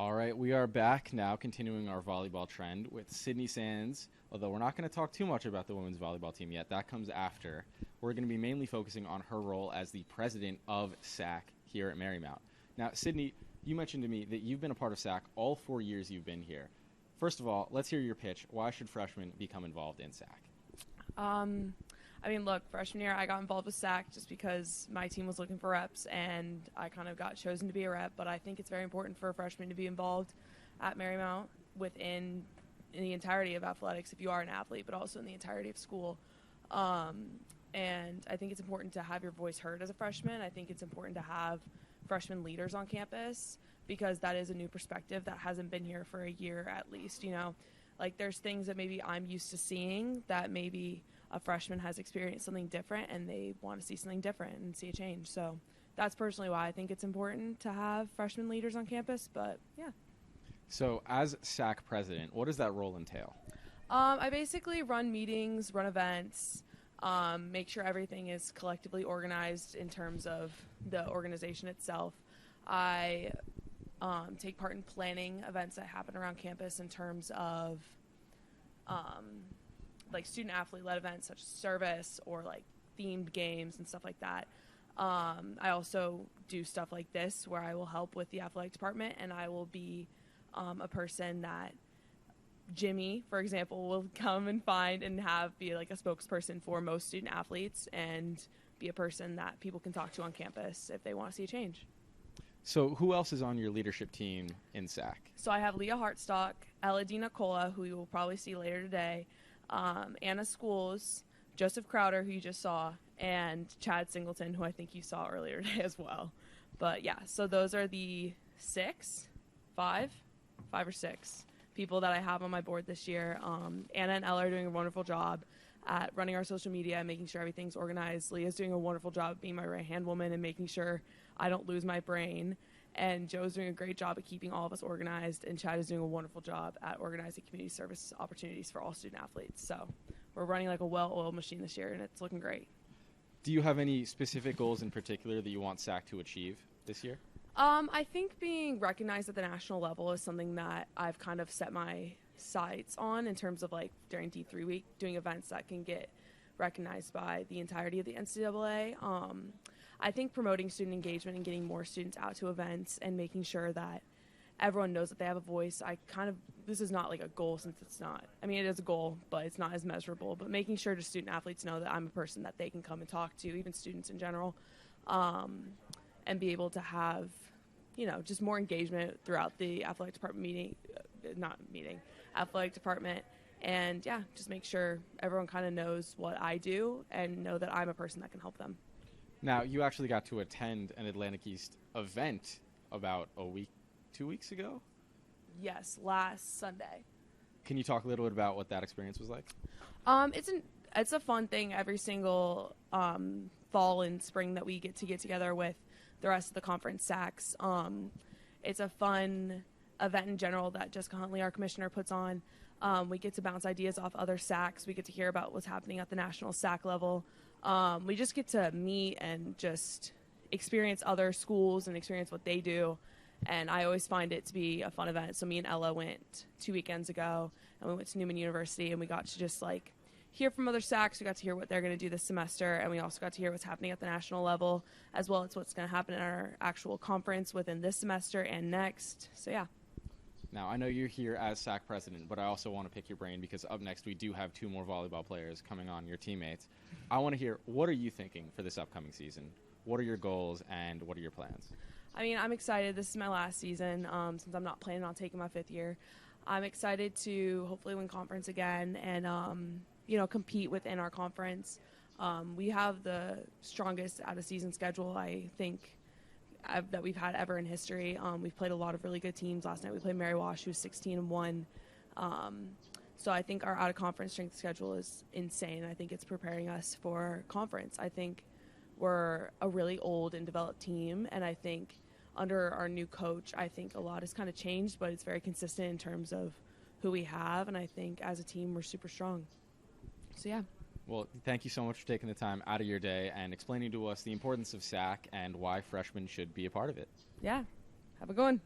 All right, we are back now, continuing our volleyball trend with Sydney Sands. Although we're not going to talk too much about the women's volleyball team yet, that comes after. We're going to be mainly focusing on her role as the president of SAC here at Marymount. Now, Sydney, you mentioned to me that you've been a part of SAC all 4 years you've been here. First of all, let's hear your pitch. Why should freshmen become involved in SAC? Look, freshman year I got involved with SAC just because my team was looking for reps, and I kind of got chosen to be a rep. But I think it's very important for a freshman to be involved at Marymount in the entirety of athletics, if you are an athlete, but also in the entirety of school. And I think it's important to have your voice heard as a freshman. I think it's important to have freshman leaders on campus because that is a new perspective that hasn't been here for a year at least, Like there's things that maybe I'm used to seeing that maybe a freshman has experienced something different and they want to see something different and see a change. So that's personally why I think it's important to have freshman leaders on campus, but yeah. So as SAC president, what does that role entail? I basically run meetings, run events, make sure everything is collectively organized in terms of the organization itself. I take part in planning events that happen around campus in terms of like student athlete led events such as service or like themed games and stuff like that. I also do stuff like this where I will help with the athletic department, and I will be a person that Jimmy, for example, will come and find and be like a spokesperson for most student athletes and be a person that people can talk to on campus if they want to see a change. So who else is on your leadership team in SAC? So I have Leah Hartstock, Eladina Cola, who you will probably see later today, Anna Schools, Joseph Crowder, who you just saw, and Chad Singleton, who I think you saw earlier today as well. But yeah, so those are the five or six people that I have on my board this year. Anna and Ella are doing a wonderful job at running our social media and making sure everything's organized. Leah's doing a wonderful job being my right-hand woman and making sure I don't lose my brain. And Joe's doing a great job at keeping all of us organized, and Chad is doing a wonderful job at organizing community service opportunities for all student athletes. So we're running like a well-oiled machine this year, and it's looking great. Do you have any specific goals in particular that you want SAC to achieve this year? I think being recognized at the national level is something that I've kind of set my sights on in terms of like during D3 week, doing events that can get recognized by the entirety of the NCAA. I think promoting student engagement and getting more students out to events and making sure that everyone knows that they have a voice. This is not like a goal since it's not, it is a goal, but it's not as measurable, but making sure just student athletes know that I'm a person that they can come and talk to, even students in general, and be able to have, just more engagement throughout the athletic department athletic department. And yeah, just make sure everyone kind of knows what I do and know that I'm a person that can help them. Now, you actually got to attend an Atlantic East event about 2 weeks ago? Yes, last Sunday. Can you talk a little bit about what that experience was like? It's a fun thing every single fall and spring that we get together with the rest of the conference SACs. It's a fun event in general that Jessica Huntley, our commissioner, puts on. We get to bounce ideas off other SACs. We get to hear about what's happening at the national SAC level. We just get to meet and just experience other schools and experience what they do. And I always find it to be a fun event. So me and Ella went 2 weekends ago, and we went to Newman University, and we got to just like hear from other SACs. We got to hear what they're going to do this semester, and we also got to hear what's happening at the national level, as well as what's going to happen in our actual conference within this semester and next. So yeah. Now, I know you're here as SAC president, but I also want to pick your brain because up next we do have 2 more volleyball players coming on, your teammates. I want to hear, what are you thinking for this upcoming season? What are your goals and what are your plans? I'm excited. This is my last season since I'm not planning on taking my 5th year. I'm excited to hopefully win conference again and, compete within our conference. We have the strongest out-of-season schedule, I think, that we've had ever in history. We've played a lot of really good teams. Last night we played Mary Wash, who's 16-1. So I think our out-of-conference strength schedule is insane. I think it's preparing us for conference. I think we're a really old and developed team, and I think under our new coach, I think a lot has kind of changed, but it's very consistent in terms of who we have, and I think as a team we're super strong. So yeah. Well, thank you so much for taking the time out of your day and explaining to us the importance of SAC and why freshmen should be a part of it. Yeah. Have a good one.